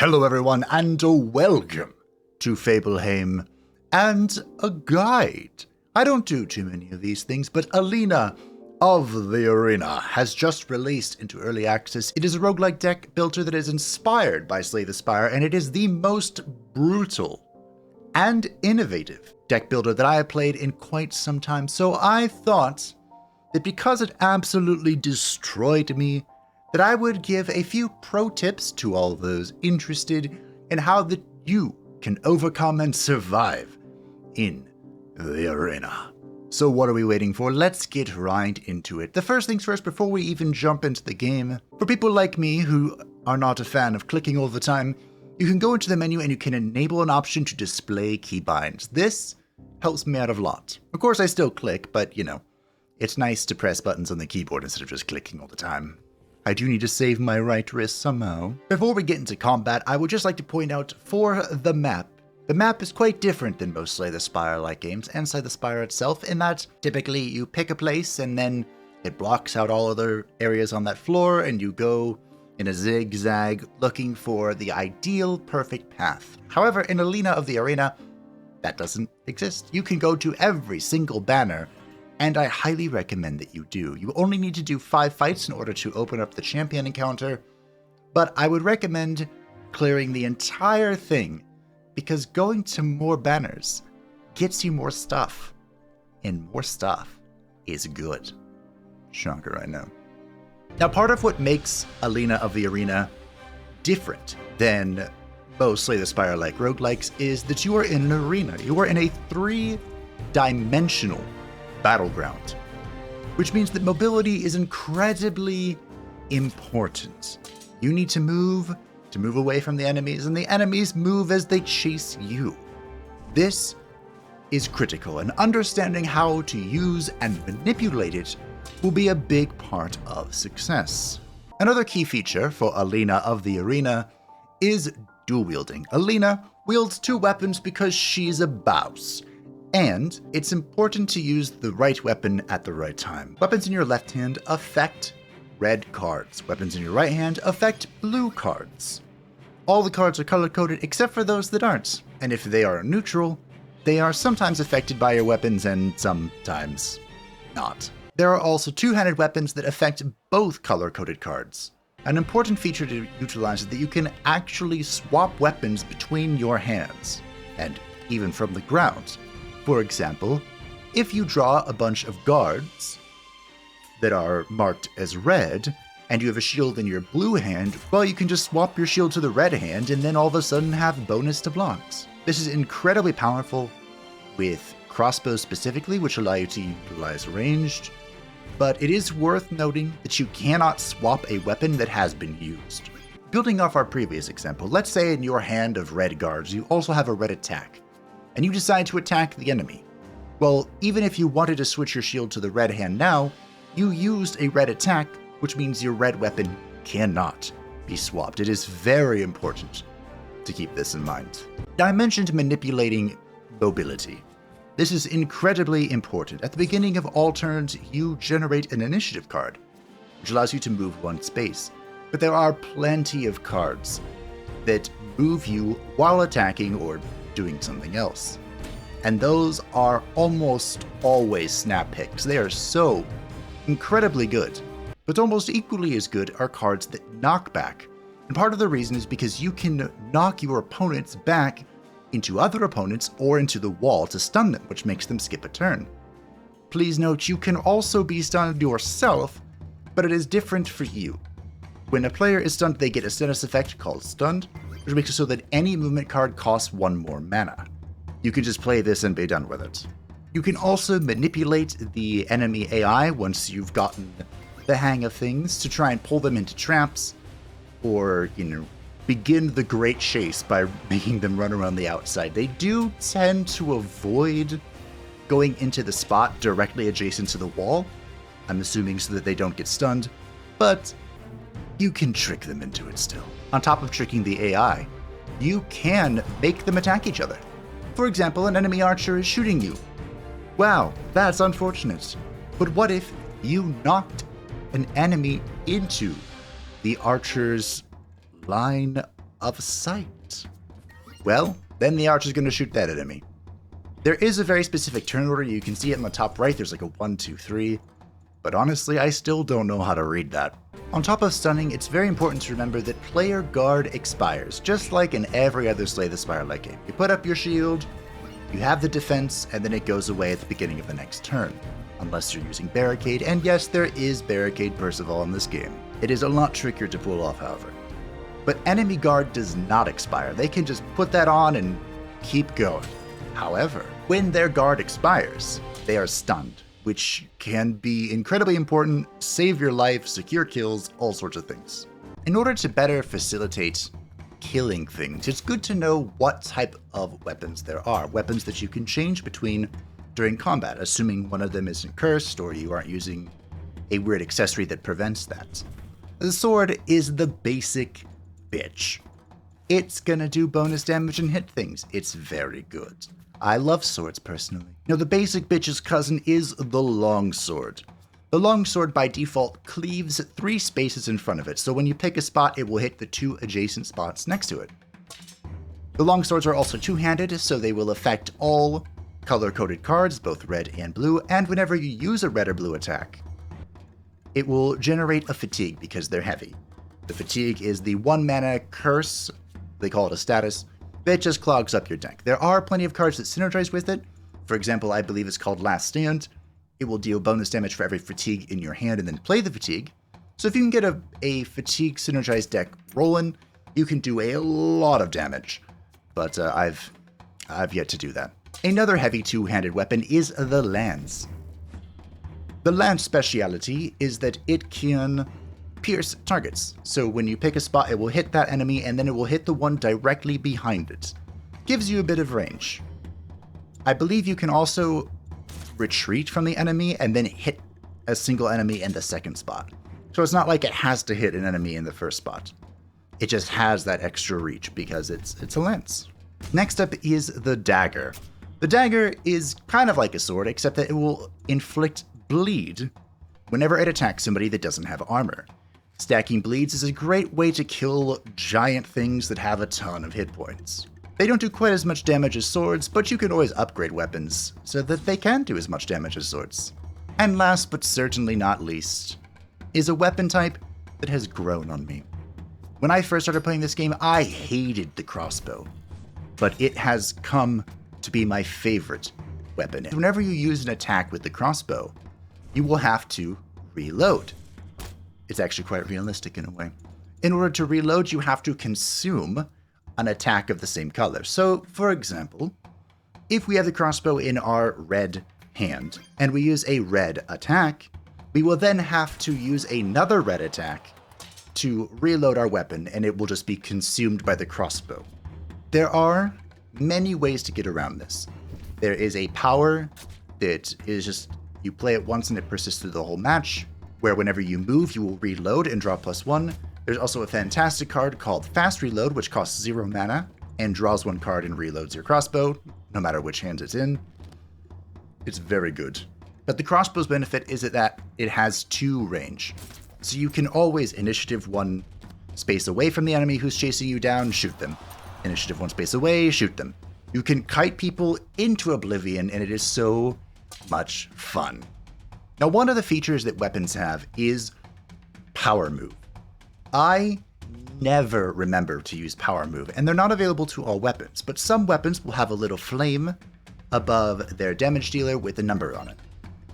Hello everyone and welcome to Fableheim and a guide. I don't do too many of these things, but Alina of the Arena has just released into early access. It is a roguelike deck builder that is inspired by Slay the Spire, and it is the most brutal and innovative deck builder that I have played in quite some time. So I thought that because it absolutely destroyed me, that I would give a few pro tips to all those interested in how that you can overcome and survive in the arena. So what are we waiting for? Let's get right into it. The first things first, before we even jump into the game, for people like me who are not a fan of clicking all the time, you can go into the menu and you can enable an option to display keybinds. This helps me out a lot. Of course, I still click, but you know, it's nice to press buttons on the keyboard instead of just clicking all the time. I do need to save my right wrist somehow. Before we get into combat, I would just like to point out for the map is quite different than most Slay the Spire-like games, and Slay the Spire itself, in that typically you pick a place and then it blocks out all other areas on that floor, and you go in a zigzag looking for the ideal perfect path. However, in Alina of the Arena, that doesn't exist. You can go to every single banner, and I highly recommend that you do. You only need to do 5 fights in order to open up the champion encounter, but I would recommend clearing the entire thing, because going to more banners gets you more stuff, and more stuff is good. Shocker, I know. Now, part of what makes Alina of the Arena different than most Slay the Spire-like roguelikes is that you are in an arena. You are in a 3-dimensional battleground, which means that mobility is incredibly important. You need to move away from the enemies, and the enemies move as they chase you. This is critical, and understanding how to use and manipulate it will be a big part of success. Another key feature for Alina of the Arena is dual wielding. Alina wields 2 weapons because she's a boss, and it's important to use the right weapon at the right time. Weapons in your left hand affect red cards. Weapons in your right hand affect blue cards. All the cards are color-coded except for those that aren't, and if they are neutral, they are sometimes affected by your weapons and sometimes not. There are also 2-handed weapons that affect both color-coded cards. An important feature to utilize is that you can actually swap weapons between your hands, and even from the ground. For example, if you draw a bunch of guards that are marked as red, and you have a shield in your blue hand, well, you can just swap your shield to the red hand and then all of a sudden have bonus to blocks. This is incredibly powerful with crossbows specifically, which allow you to utilize ranged, but it is worth noting that you cannot swap a weapon that has been used. Building off our previous example, let's say in your hand of red guards, you also have a red attack, and you decide to attack the enemy. Well, even if you wanted to switch your shield to the red hand now, you used a red attack, which means your red weapon cannot be swapped. It is very important to keep this in mind. Now, I mentioned manipulating mobility. This is incredibly important. At the beginning of all turns, you generate an initiative card, which allows you to move 1 space. But there are plenty of cards that move you while attacking or doing something else. And those are almost always snap picks. They are so incredibly good. But almost equally as good are cards that knock back. And part of the reason is because you can knock your opponents back into other opponents or into the wall to stun them, which makes them skip a turn. Please note, you can also be stunned yourself, but it is different for you. When a player is stunned, they get a status effect called Stunned, which makes it so that any movement card costs 1 more mana. You can just play this and be done with it. You can also manipulate the enemy AI once you've gotten the hang of things to try and pull them into traps, or, begin the great chase by making them run around the outside. They do tend to avoid going into the spot directly adjacent to the wall, I'm assuming so that they don't get stunned, but you can trick them into it still. On top of tricking the AI, you can make them attack each other. For example, an enemy archer is shooting you. Wow, that's unfortunate. But what if you knocked an enemy into the archer's line of sight. Well, then the archer's going to shoot that enemy. There is a very specific turn order. You can see it in the top right. There's like a 1, 2, 3. But honestly, I still don't know how to read that. On top of stunning, it's very important to remember that player guard expires, just like in every other Slay the Spire-like game. You put up your shield, you have the defense, and then it goes away at the beginning of the next turn. Unless you're using Barricade, and yes, there is Barricade Percival in this game. It is a lot trickier to pull off, however. But enemy guard does not expire. They can just put that on and keep going. However, when their guard expires, they are stunned, which can be incredibly important, save your life, secure kills, all sorts of things. In order to better facilitate killing things, it's good to know what type of weapons there are. Weapons that you can change between during combat, assuming one of them isn't cursed or you aren't using a weird accessory that prevents that. The sword is the basic bitch. It's gonna do bonus damage and hit things. It's very good. I love swords personally. Now the basic bitch's cousin is the longsword. The longsword by default cleaves 3 spaces in front of it, so when you pick a spot, it will hit the 2 adjacent spots next to it. The longswords are also two-handed, so they will affect all color-coded cards, both red and blue, and whenever you use a red or blue attack, it will generate a fatigue because they're heavy. The fatigue is the 1 mana curse, they call it a status, that just clogs up your deck. There are plenty of cards that synergize with it. For example, I believe it's called Last Stand. It will deal bonus damage for every fatigue in your hand and then play the fatigue. So if you can get a fatigue synergized deck rolling, you can do a lot of damage. But I've yet to do that. Another heavy two-handed weapon is the lance. The lance speciality is that it can pierce targets. So when you pick a spot, it will hit that enemy and then it will hit the one directly behind it. Gives you a bit of range. I believe you can also retreat from the enemy and then hit a single enemy in the second spot. So it's not like it has to hit an enemy in the first spot. It just has that extra reach because it's a lance. Next up is the dagger. The dagger is kind of like a sword, except that it will inflict bleed whenever it attacks somebody that doesn't have armor. Stacking bleeds is a great way to kill giant things that have a ton of hit points. They don't do quite as much damage as swords, but you can always upgrade weapons so that they can do as much damage as swords. And last but certainly not least, is a weapon type that has grown on me. When I first started playing this game, I hated the crossbow, but it has come to be my favorite weapon. Whenever you use an attack with the crossbow, you will have to reload. It's actually quite realistic in a way. In order to reload, you have to consume an attack of the same color. So, for example, if we have the crossbow in our red hand, and we use a red attack, we will then have to use another red attack to reload our weapon, and it will just be consumed by the crossbow. There are many ways to get around this. There is a power that is just, you play it once and it persists through the whole match, where whenever you move, you will reload and draw +1. There's also a fantastic card called Fast Reload, which costs 0 mana, and draws 1 card and reloads your crossbow, no matter which hand it's in. It's very good. But the crossbow's benefit is that it has 2 range. So you can always initiative 1 space away from the enemy who's chasing you down, shoot them. Initiative 1 space away, shoot them. You can kite people into oblivion, and it is so much fun. Now, one of the features that weapons have is Power Move. I never remember to use Power Move, and they're not available to all weapons, but some weapons will have a little flame above their damage dealer with a number on it.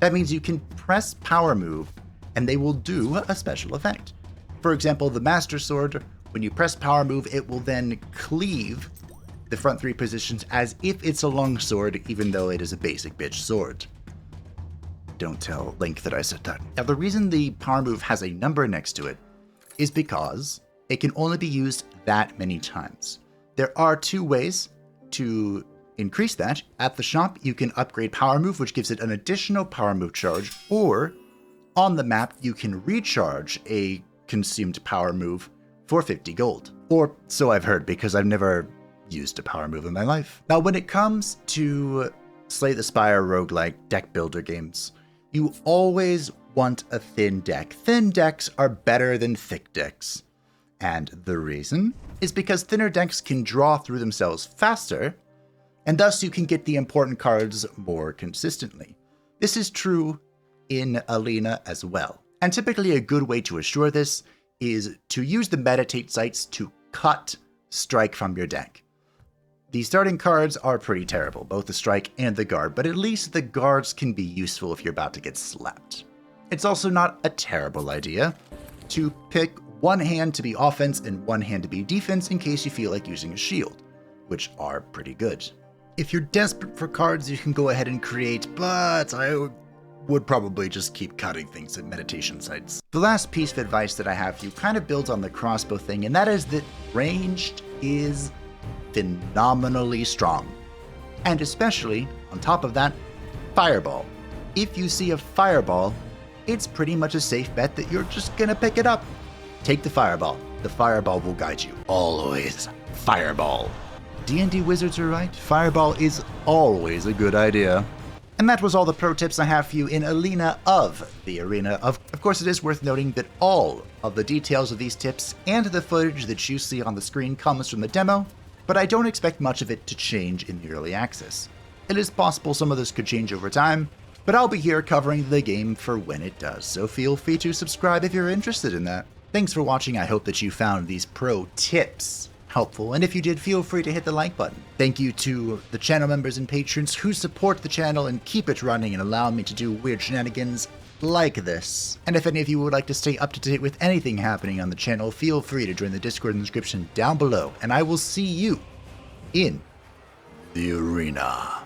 That means you can press Power Move, and they will do a special effect. For example, the Master Sword, when you press Power Move, it will then cleave the front 3 positions as if it's a longsword, even though it is a basic bitch sword. Don't tell Link that I said that. Now, the reason the Power Move has a number next to it is because it can only be used that many times. There are 2 ways to increase that. At the shop, you can upgrade Power Move, which gives it an additional Power Move charge, or on the map, you can recharge a consumed Power Move for 50 gold. Or so I've heard, because I've never used a Power Move in my life. Now, when it comes to Slay the Spire roguelike deck builder games, you always want a thin deck. Thin decks are better than thick decks. And the reason is because thinner decks can draw through themselves faster, and thus you can get the important cards more consistently. This is true in Alina as well. And typically a good way to assure this is to use the meditate sites to cut strike from your deck. The starting cards are pretty terrible, both the strike and the guard, but at least the guards can be useful if you're about to get slapped. It's also not a terrible idea to pick one hand to be offense and one hand to be defense in case you feel like using a shield, which are pretty good. If you're desperate for cards, you can go ahead and create, but I would probably just keep cutting things at meditation sites. The last piece of advice that I have for you kind of builds on the crossbow thing, and that is that ranged is phenomenally strong. And especially, on top of that, fireball. If you see a fireball, it's pretty much a safe bet that you're just gonna pick it up. Take the fireball. The fireball will guide you. Always fireball. D&D wizards are right. Fireball is always a good idea. And that was all the pro tips I have for you in Alina of the Arena. Of course, it is worth noting that all of the details of these tips and the footage that you see on the screen comes from the demo, but I don't expect much of it to change in the early access. It is possible some of this could change over time, but I'll be here covering the game for when it does, so feel free to subscribe if you're interested in that. Thanks for watching. I hope that you found these pro tips helpful, and if you did, feel free to hit the like button. Thank you to the channel members and patrons who support the channel and keep it running and allow me to do weird shenanigans like this. And if any of you would like to stay up to date with anything happening on the channel, feel free to join the Discord in the description down below, and I will see you in the arena.